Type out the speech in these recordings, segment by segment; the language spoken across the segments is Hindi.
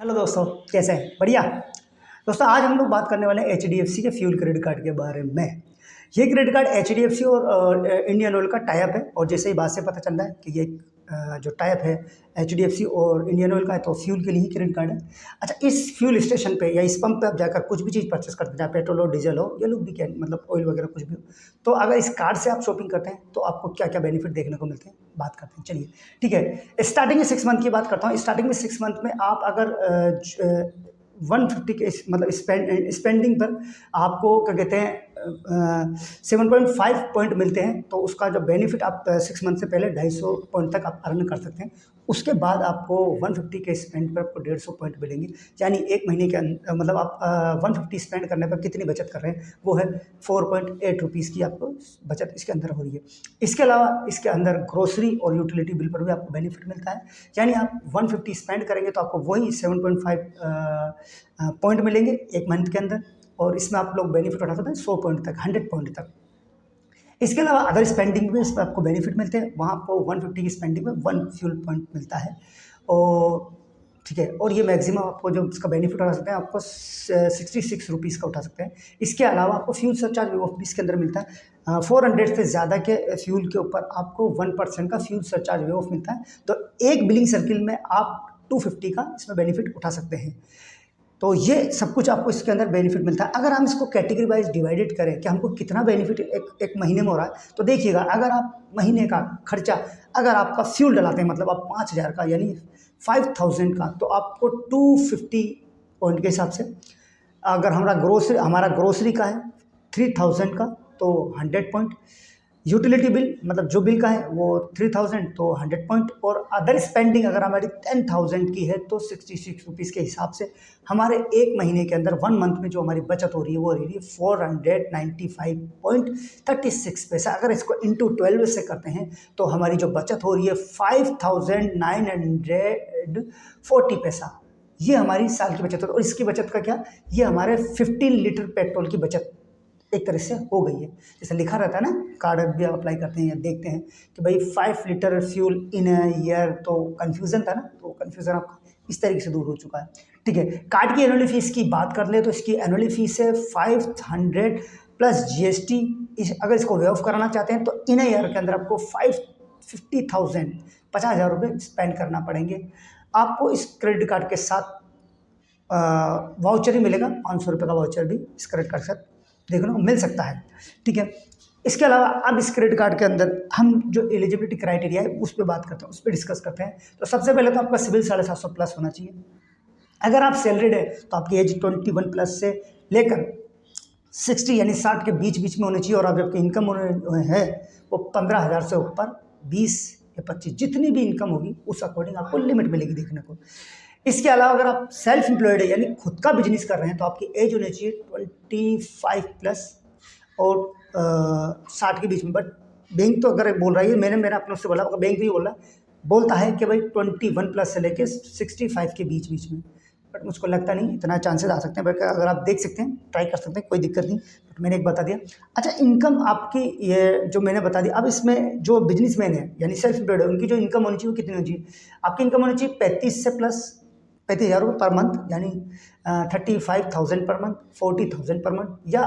हेलो दोस्तों, कैसे हैं? बढ़िया। दोस्तों, आज हम लोग बात करने वाले हैं एचडीएफसी के फ्यूल क्रेडिट कार्ड के बारे में। ये क्रेडिट कार्ड एचडीएफसी और इंडियन ऑयल का टाई अप है। और जैसे ही बात से पता चल रहा है कि ये जो टाई अप है एचडीएफसी और इंडियन ऑयल का है, तो फ्यूल के लिए ही क्रेडिट कार्ड है। अच्छा, इस फ्यूल स्टेशन पे या इस पंप पे आप जाकर कुछ भी चीज़ परचेस करते हैं, चाहे पेट्रोल हो, डीजल हो या लुब्रिकेंट मतलब ऑयल वगैरह कुछ भी हो, तो अगर इस कार्ड से आप शॉपिंग करते हैं तो आपको क्या क्या बेनिफिट देखने को मिलते हैं, बात करते हैं। चलिए, ठीक है। स्टार्टिंग में 6 मंथ की बात करता हूँ। स्टार्टिंग में 6 मंथ में आप अगर 150 के मतलब स्पेंडिंग पर आपको क्या कहते हैं 7.5 पॉइंट मिलते हैं। तो उसका जो बेनिफिट आप 6 मंथ से पहले 250 पॉइंट तक आप अर्न कर सकते हैं। उसके बाद आपको 150 के स्पेंड पर आपको 150 पॉइंट मिलेंगे। यानी एक महीने के मतलब आप 150 स्पेंड करने पर कितनी बचत कर रहे हैं, वो है 4.8 रुपीज़ की आपको बचत इसके अंदर हो रही है। इसके अलावा इसके अंदर ग्रोसरी और यूटिलिटी बिल पर भी आपको बेनिफिट मिलता है। यानी आप 150 स्पेंड करेंगे तो आपको वही 7.5 पॉइंट मिलेंगे एक मंथ के अंदर। और इसमें आप लोग बेनिफिट उठा सकते हैं 100 पॉइंट तक, 100 पॉइंट तक। इसके अलावा अदर स्पेंडिंग में इसमें आपको बेनिफिट मिलते हैं। वहाँ आपको 150 की स्पेंडिंग में 1 फ्यूल पॉइंट मिलता है। और ठीक है, और ये मैक्सिमम आपको जो इसका बेनिफिट उठा सकते हैं, आपको 66 रुपीज़ का उठा सकते हैं। इसके अलावा आपको फ्यूल सरचार्ज भी इसके अंदर मिलता है। 400 से ज़्यादा के फ्यूल के ऊपर आपको 1% का फ्यूल सरचार्ज वे ऑफ मिलता है। तो एक बिलिंग सर्किल में आप 250 का इसमें बेनिफिट उठा सकते हैं। तो ये सब कुछ आपको इसके अंदर बेनिफिट मिलता है। अगर हम इसको कैटेगरी वाइज डिवाइडेड करें कि हमको कितना बेनिफिट एक महीने में हो रहा है, तो देखिएगा, अगर आप महीने का खर्चा अगर आपका फ्यूल डलाते हैं, मतलब आप 5000 का यानी 5000 का, तो आपको 250 पॉइंट के हिसाब से, अगर हमारा ग्रोसरी का है 3000 का तो 100 पॉइंट, यूटिलिटी बिल मतलब जो बिल का है वो 3000 तो 100 पॉइंट, और अदर स्पेंडिंग अगर हमारी 10,000 की है तो 66 रुपीज़ के हिसाब से हमारे एक महीने के अंदर 1 मंथ में जो हमारी बचत हो रही है वो हो रही है 495.36 पैसा। अगर इसको इंटू 12 से करते हैं तो हमारी जो बचत हो रही है 5,940 पैसा। ये हमारी साल की बचत है। और इसकी बचत का क्या, ये हमारे 15 लीटर पेट्रोल की बचत एक तरह से हो गई है। जैसे लिखा रहता है ना, कार्ड भी आप अप्लाई करते हैं या देखते हैं कि भाई 5 litre fuel in a year, तो कन्फ्यूज़न था ना, तो कन्फ्यूज़न आपका इस तरीके से दूर हो चुका है। ठीक है, कार्ड की एनुअल फीस की बात कर ले तो इसकी एनुअल फीस है 500 प्लस जीएसटी। अगर इसको वे ऑफ कराना चाहते हैं तो इन अ ईयर के अंदर आपको 50,000 रुपये स्पेंड करना पड़ेंगे। आपको इस क्रेडिट कार्ड के साथ वाउचर ही मिलेगा, 500 रुपये का वाउचर भी इस क्रेडिट कार्ड के साथ देखने को मिल सकता है। ठीक है, इसके अलावा अब इस क्रेडिट कार्ड के अंदर हम जो एलिजिबिलिटी क्राइटेरिया है उस पर बात करते हैं, उस पर डिस्कस करते हैं। तो सबसे पहले तो आपका सिविल 750 प्लस होना चाहिए। अगर आप सैलरीड है तो आपकी एज 21 प्लस से लेकर 60 यानी 60 के बीच बीच में होनी चाहिए। और अब आपकी इनकम है वो 15,000 से ऊपर 20 या 25 जितनी भी इनकम होगी उस अकॉर्डिंग आपको लिमिट मिलेगी देखने को। इसके अलावा अगर आप सेल्फ एम्प्लॉयड है यानी खुद का बिजनेस कर रहे हैं तो आपकी एज होनी चाहिए 25 प्लस और 60 के बीच में। बट बैंक तो अगर बोल रही है, मेरा अपने से बोला, बैंक भी बोलता है कि भाई 21 प्लस से लेके 65 के बीच बीच में। बट मुझको लगता नहीं इतना चांसेस आ सकते हैं। बट अगर आप देख सकते हैं, ट्राई कर सकते हैं, कोई दिक्कत नहीं। बट मैंने एक बता दिया। अच्छा, इनकम आपकी ये जो मैंने बता दिया। अब इसमें जो बिजनेसमैन है यानी सेल्फ एम्प्लॉयड है, उनकी जो इनकम होनी चाहिए वो कितनी होनी चाहिए? आपकी इनकम होनी चाहिए 35 से प्लस 35,000 रुपये पर मंथ, यानी 35,000 पर मंथ, 40,000 पर मंथ। या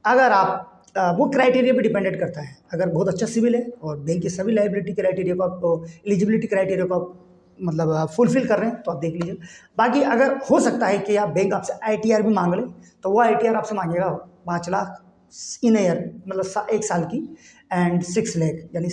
अगर आप वो क्राइटेरिया पे डिपेंडेंट करता है। अगर बहुत अच्छा सिविल है और बैंक के सभी लाइबिलिटी क्राइटेरिया को आप, एलिजिबिलिटी क्राइटेरिया को आप मतलब फुलफिल कर रहे हैं तो आप देख लीजिए। बाकी अगर हो सकता है कि आप बैंक आपसे आईटीआर भी मांग ले, तो वो आईटीआर आपसे मांगेगा 5 लाख इन ईयर, मतलब 1 साल की, एंड 6 लाख यानी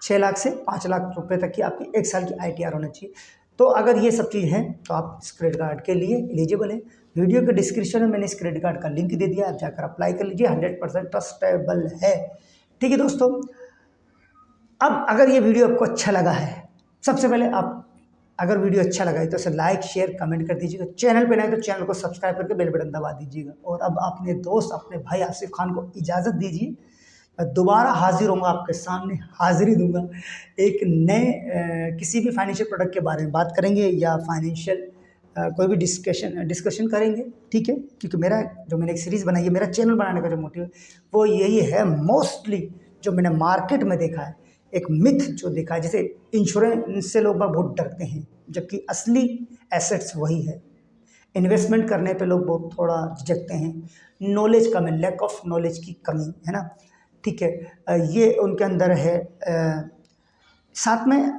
6 लाख से 5 लाख रुपए तक की आपकी 1 साल की आईटीआर होना चाहिए। तो अगर ये सब चीज़ है तो आप इस क्रेडिट कार्ड के लिए एलिजिबल है। वीडियो के डिस्क्रिप्शन में मैंने इस क्रेडिट कार्ड का लिंक दे दिया, आप जाकर अप्लाई कर लीजिए। 100% ट्रस्टेबल है। ठीक है दोस्तों, अब अगर ये वीडियो आपको अच्छा लगा है, सबसे पहले आप अगर वीडियो अच्छा लगा है तो इसे लाइक शेयर कमेंट कर दीजिएगा। चैनल पे नए तो चैनल को सब्सक्राइब करके बेल बटन दबा दीजिएगा। और अब अपने दोस्त अपने भाई आसिफ खान को इजाज़त दीजिए। मैं दोबारा हाजिर होऊंगा, आपके सामने हाजिरी दूंगा एक नए किसी भी फाइनेंशियल प्रोडक्ट के बारे में बात करेंगे या फाइनेंशियल कोई भी डिस्कशन करेंगे। ठीक है, क्योंकि मैंने एक सीरीज़ बनाई है, मेरा चैनल बनाने का जो मोटिव है वो यही है। मोस्टली जो मैंने मार्केट में देखा है, एक मिथ जो देखा है, जैसे इंश्योरेंस से लोग बहुत डरते हैं, जबकि असली एसेट्स वही है। इन्वेस्टमेंट करने पे लोग बहुत थोड़ा झिझकते हैं, नॉलेज कम है, लैक ऑफ नॉलेज की कमी है ना, ठीक है। ये उनके अंदर है। साथ में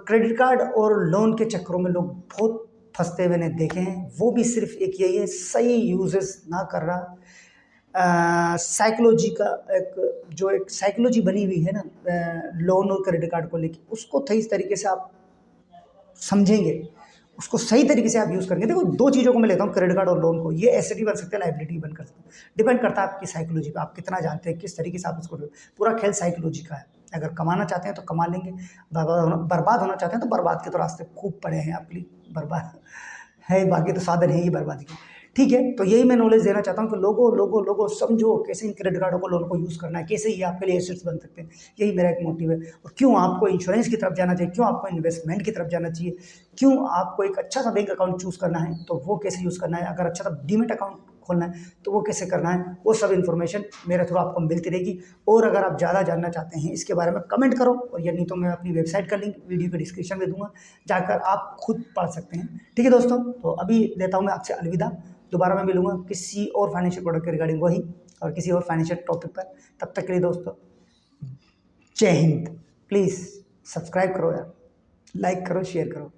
क्रेडिट कार्ड और लोन के चक्करों में लोग बहुत फंसते हुए मैंने देखे हैं, वो भी सिर्फ एक यही है, सही यूजेस ना कर रहा। साइकोलॉजी का एक साइकोलॉजी बनी हुई है ना लोन और क्रेडिट कार्ड को लेके, उसको सही तरीके से आप समझेंगे, उसको सही तरीके से आप यूज़ करेंगे। देखो, दो चीज़ों को मैं लेता हूँ, क्रेडिट कार्ड और लोन को, ये एसेट भी बन सकते हैं, लाइबिलिटी बन कर सकते हैं। डिपेंड करता है आपकी साइकोलॉजी पे, आप कितना जानते हैं, किस तरीके से आप इसको, पूरा खेल साइकोलॉजी का है। अगर कमाना चाहते हैं तो कमा लेंगे, बर्बाद होना चाहते हैं तो बर्बाद के तो रास्ते खूब पड़े हैं आपके लिए, बर्बाद है, बाकी तो साधन है ही बर्बादी के, ठीक है। तो यही मैं नॉलेज देना चाहता हूँ कि लोगों समझो कैसे इन क्रेडिट कार्डों को, लोन को यूज़ करना है, कैसे ये आपके लिए एसेट्स बन सकते हैं। यही मेरा एक मोटिव है। और क्यों आपको इंश्योरेंस की तरफ जाना चाहिए, क्यों आपको इन्वेस्टमेंट की तरफ जाना चाहिए, क्यों आपको एक अच्छा सा बैंक अकाउंट चूज़ करना है, तो वो कैसे यूज़ करना है, अगर अच्छा सा डीमेट अकाउंट खोलना है तो वो कैसे करना है, वो सब इन्फॉर्मेशन मेरे थ्रू आपको मिलती रहेगी। और अगर आप ज़्यादा जानना चाहते हैं इसके बारे में कमेंट करो, और या नहीं तो मैं अपनी वेबसाइट का लिंक वीडियो के डिस्क्रिप्शन में दूंगा, जाकर आप खुद पढ़ सकते हैं, ठीक है दोस्तों। तो अभी लेता हूँ मैं आपसे अलविदा, दोबारा मैं मिलूंगा किसी और फाइनेंशियल प्रोडक्ट के रिगार्डिंग वही, और किसी और फाइनेंशियल टॉपिक पर। तब तक के लिए दोस्तों, जय हिंद। प्लीज़ सब्सक्राइब करो यार, लाइक करो, शेयर करो।